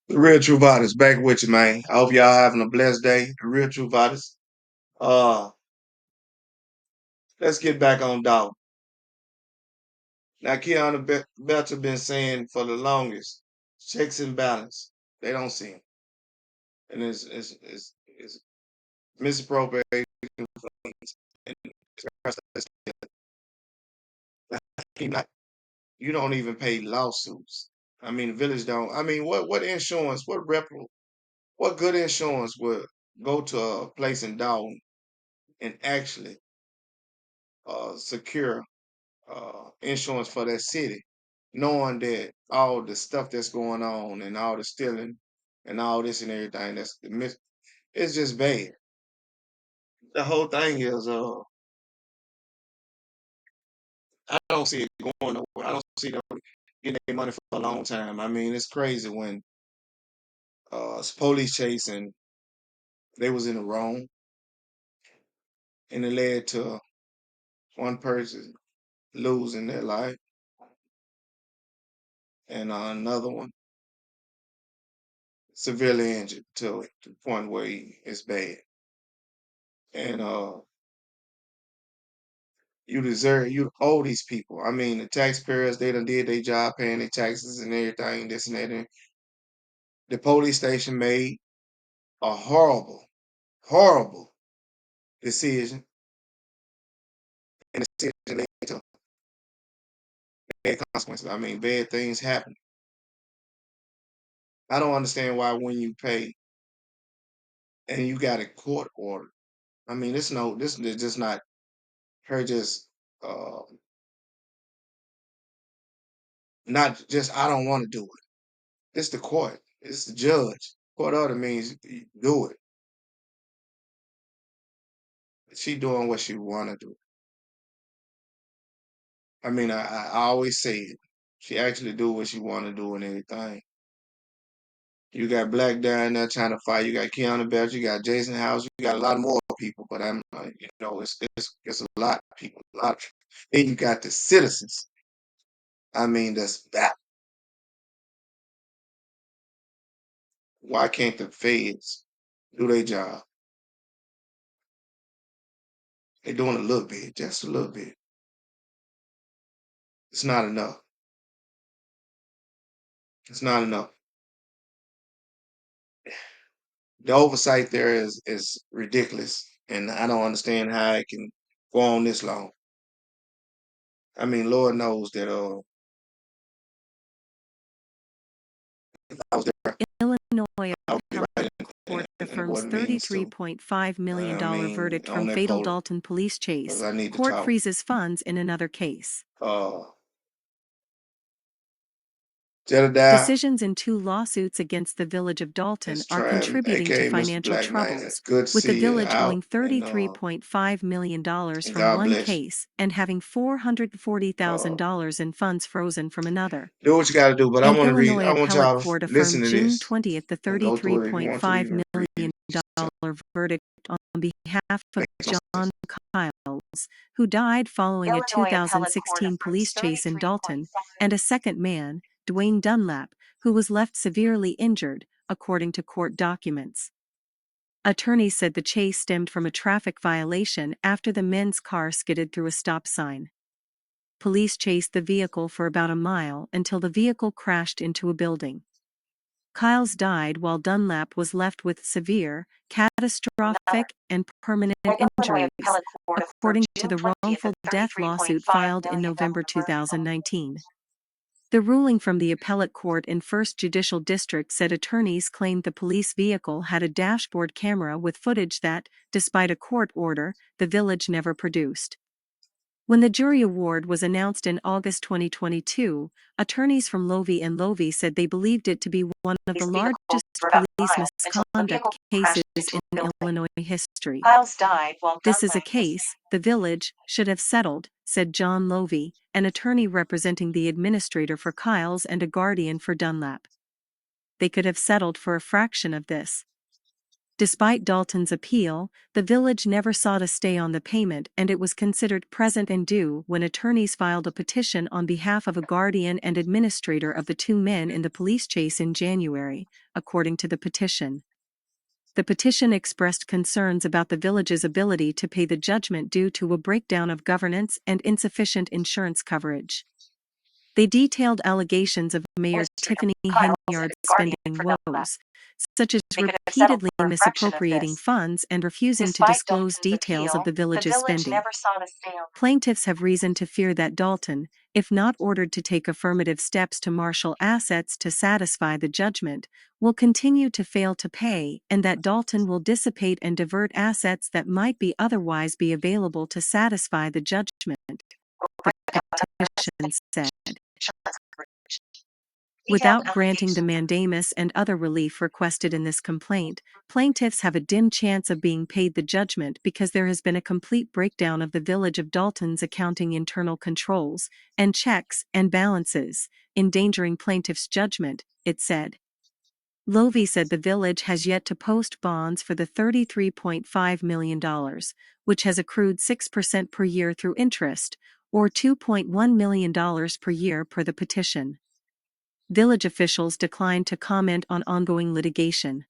The Real True Vitals back with you, man. I hope y'all having a blessed day. The Real True Vitals. Uh, let's get back on Dolton. Now, Keanu Belcher been saying for the longest, checks and balance. They don't see him, and it's misappropriation. And you don't even pay lawsuits. I mean, the village don't. I mean, what insurance? What good insurance would go to a place in Dalton and actually secure insurance for that city, knowing that all the stuff that's going on and all the stealing and all this and everything it's just bad. The whole thing is I don't see it going nowhere. I don't see them getting their money for a long time. I mean, it's crazy when it's police chasing they was in the wrong and it led to one person losing their life and another one severely injured to the point where it's bad. And you owe these people. I mean, the taxpayers, they done did their job paying their taxes and everything, this and that. And the police station made a horrible, horrible decision. And the decision led to bad consequences. I mean, bad things happen. I don't understand why when you pay and you got a court order. I mean, this is just not her just uh not just I don't want to do it. It's the court. It's the judge. Court order means you do it. She doing what she want to do. I mean, I always say it. She actually do what she want to do and everything. You got Black down there trying to fight. You got Keanu Belcher. You got Jason House. You got a lot more people. But I'm, it's a lot of people. A lot. Then you got the citizens. I mean, that's that. Why can't the feds do their job? They're doing a little bit, just a little bit. It's not enough. It's not enough. The oversight there is ridiculous, and I don't understand how it can go on this long. I mean, Lord knows that I was there. Illinois I'll be Appellate right Court in the affirms board meetings too. $33.5 million I mean, verdict on from that fatal podium, Dolton police because chase. I need to Court talk. freezes funds in another case. Jedediah, Decisions in two lawsuits against the village of Dolton it's are Trav, contributing to aka Mr. financial Black Man. It's troubles, good to with the see you village out, owing $33.5 million and from God one bless you. case and having $440,000 in funds frozen from another. Do what you got to do, but I An want to read. Illinois I want Appellate y'all to Court listen affirmed to June this 20th the and go through it if you want to. $33.5 Even read million verdict on behalf of some John Kyles, who died following a 2016 police chase in Dolton, and a second man, Duane Dunlap, who was left severely injured, according to court documents. Attorneys said the chase stemmed from a traffic violation after the men's car skidded through a stop sign. Police chased the vehicle for about a mile until the vehicle crashed into a building. Kyles died while Dunlap was left with severe, catastrophic, and permanent injuries, according to the wrongful death lawsuit filed in November 2019. The ruling from the appellate court in First Judicial District said attorneys claimed the police vehicle had a dashboard camera with footage that, despite a court order, the village never produced. When the jury award was announced in August 2022, attorneys from Lovey and Lovey said they believed it to be one of the largest police misconduct cases in Illinois history. This is a case the village should have settled, said John Lovey, an attorney representing the administrator for Kyles and a guardian for Dunlap. They could have settled for a fraction of this. Despite Dalton's appeal, the village never sought a stay on the payment and it was considered present and due when attorneys filed a petition on behalf of a guardian and administrator of the two men in the police chase in January, according to the petition. The petition expressed concerns about the village's ability to pay the judgment due to a breakdown of governance and insufficient insurance coverage. They detailed allegations of Mayor Tiffany Henyard's spending woes, such as repeatedly misappropriating funds and refusing to disclose details of the village's spending. Plaintiffs have reason to fear that Dalton, if not ordered to take affirmative steps to marshal assets to satisfy the judgment, will continue to fail to pay and that Dalton will dissipate and divert assets that might otherwise be available to satisfy the judgment, the petition said. Without granting the mandamus and other relief requested in this complaint, plaintiffs have a dim chance of being paid the judgment because there has been a complete breakdown of the village of Dalton's accounting internal controls and checks and balances, endangering plaintiffs' judgment, it said. Lovey said the village has yet to post bonds for the $33.5 million, which has accrued 6% per year through interest, or $2.1 million per year per the petition. Village officials declined to comment on ongoing litigation.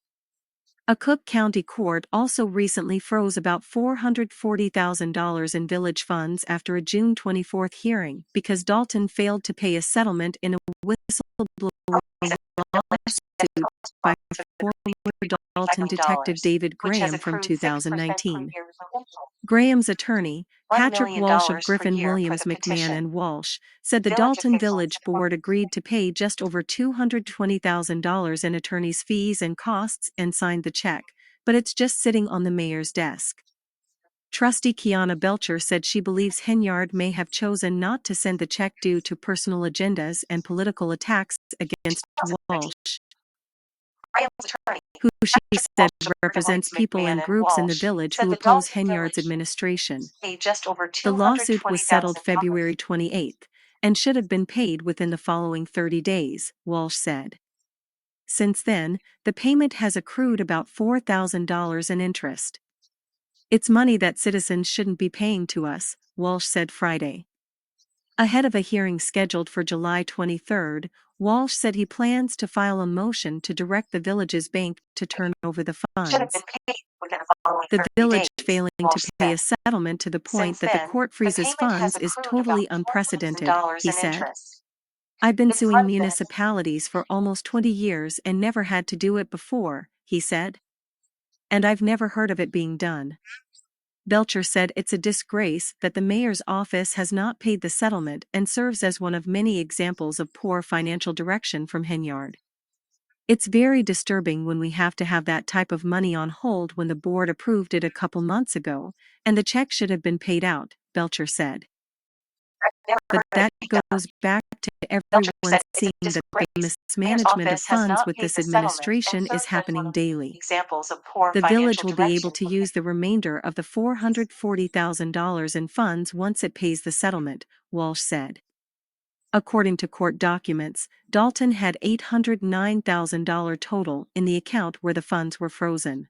A Cook County court also recently froze about $440,000 in village funds after a June 24 hearing because Dalton failed to pay a settlement in a whistleblower lawsuit by former Dalton detective David Graham from 2019. Graham's attorney, Patrick Walsh of Griffin Williams McMahon and Walsh, said the Dalton Village Board agreed to pay just over $220,000 in attorney's fees and costs and signed the check, but it's just sitting on the mayor's desk. Trustee Kiana Belcher said she believes Henyard may have chosen not to send the check due to personal agendas and political attacks against Walsh, who she said represents people and groups in the village who oppose Henyard's administration. The lawsuit was settled February 28 and should have been paid within the following 30 days, Walsh said. Since then, the payment has accrued about $4,000 in interest. It's money that citizens shouldn't be paying to us, Walsh said Friday. Ahead of a hearing scheduled for July 23, Walsh said he plans to file a motion to direct the village's bank to turn over the funds. The village failing to pay a settlement to the point that the court freezes funds is totally unprecedented, he said. I've been suing municipalities for almost 20 years and never had to do it before, he said. And I've never heard of it being done. Belcher said it's a disgrace that the mayor's office has not paid the settlement and serves as one of many examples of poor financial direction from Henyard. It's very disturbing when we have to have that type of money on hold when the board approved it a couple months ago, and the check should have been paid out, Belcher said. But that goes back to everyone seeing that the mismanagement of funds with this administration is happening daily. The village will be able to use the remainder of the $440,000 in funds once it pays the settlement, Walsh said. According to court documents, Dalton had $809,000 total in the account where the funds were frozen.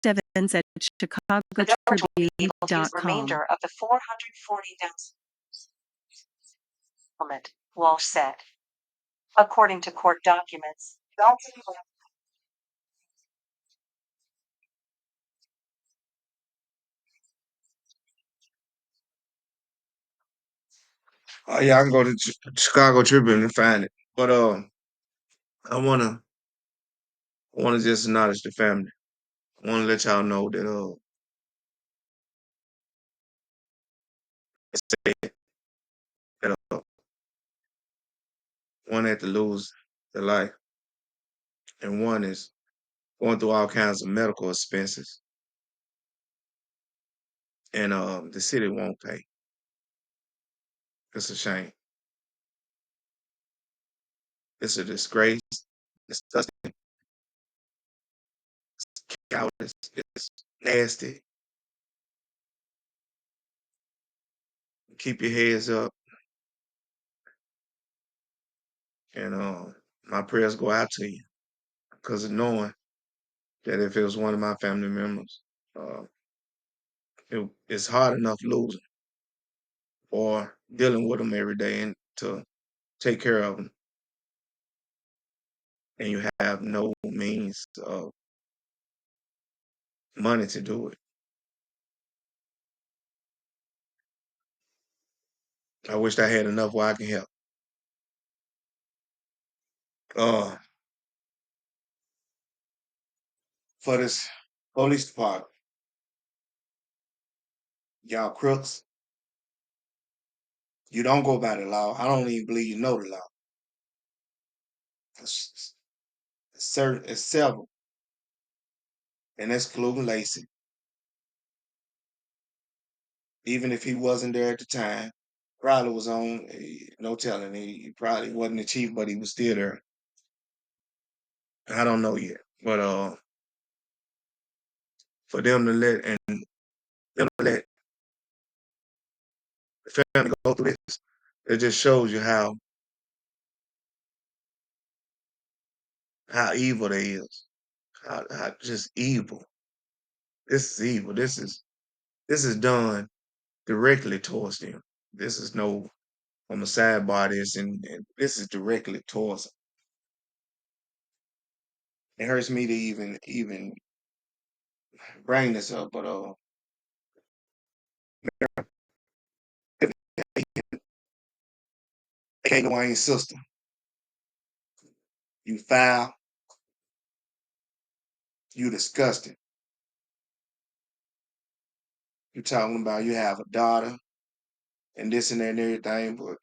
Evans at ChicagoTribune.com. Walsh said. According to court documents, Dalton. Yeah, I can go to Chicago Tribune and find it. But I wanna just acknowledge the family. I wanna let y'all know that it's sad that one had to lose their life, and one is going through all kinds of medical expenses, and the city won't pay. It's a shame. It's a disgrace. It's disgusting. It's cowardice. It's nasty. Keep your heads up, and my prayers go out to you because of knowing that if it was one of my family members, uh, it's hard enough losing or dealing with them every day and to take care of them, and you have no means of money to do it. I wish I had enough where I can help. Uh, for this police department, y'all crooks, you don't go by the law. I don't even believe you know the law. It's, it's several, and that's including Lacey. Even if he wasn't there at the time, probably was on, no telling. He probably wasn't the chief, but he was still there. I don't know yet. But for them to let the family go through this, it just shows you how evil they is. How just evil. This is evil. This is done directly towards them. This is no on the sidebar this and this is directly towards them. It hurts me to even bring this up, but ain't Duane's sister. You foul, you disgusting. You talking about you have a daughter and this and that and everything, but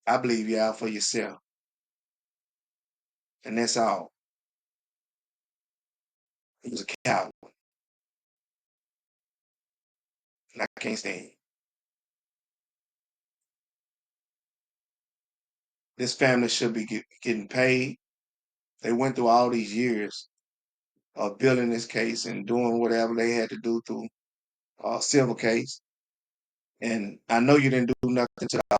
I believe you out for yourself. And that's all. He was a coward. And I can't stand it. This family should be getting paid. They went through all these years of building this case and doing whatever they had to do through civil case. And I know you didn't do nothing to the